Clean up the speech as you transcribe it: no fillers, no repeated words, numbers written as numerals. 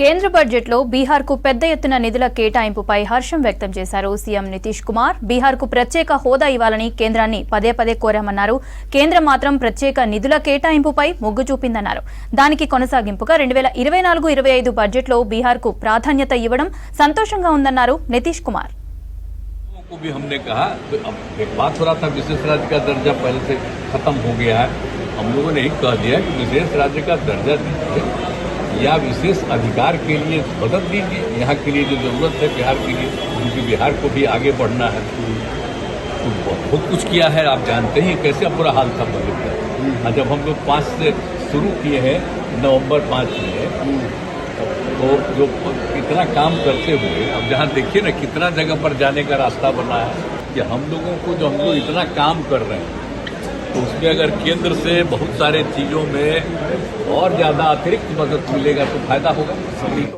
కేంద్ర బడ్జెట్లో బీహార్కు పెద్ద ఎత్తున నిధుల కేటాయింపుపై హర్షం వ్యక్తం చేశారు సీఎం నితీష్ కుమార్. బీహార్కు ప్రత్యేక హోదా ఇవ్వాలని కేంద్రాన్ని పదే పదే కోరామన్నారు. కేంద్రం మాత్రం ప్రత్యేక నిధుల కేటాయింపుపై మొగ్గు చూపిందన్నారు. దానికి కొనసాగింపుగా 2024-25 బడ్జెట్లో బీహార్కు ప్రాధాన్యత ఇవ్వడం సంతోషంగా ఉందన్నారు నితీష్ కుమార్. को भी हमने कहा अब एक बात हो रहा था विशेष राज्य का दर्जा पहले से खत्म हो गया है। हम लोगों ने ही कह दिया कि विशेष राज्य का दर्जा दीजिए या विशेष अधिकार के लिए मदद दीजिए। यहाँ के लिए जो जरूरत है बिहार के लिए, क्योंकि बिहार को भी आगे बढ़ना है तो बहुत कुछ किया है। आप जानते ही कैसे बुरा हाल था बजट का। जब हम लोग 5 से शुरू किए हैं, नवंबर 5 में, तो जो इतना काम करते हुए अब जहाँ देखिए ना कितना जगह पर जाने का रास्ता बना है कि हम लोगों को जो हम लोग इतना काम कर रहे हैं तो उसमें अगर केंद्र से बहुत सारे चीज़ों में और ज़्यादा अतिरिक्त मदद मिलेगा तो फायदा होगा सभी को।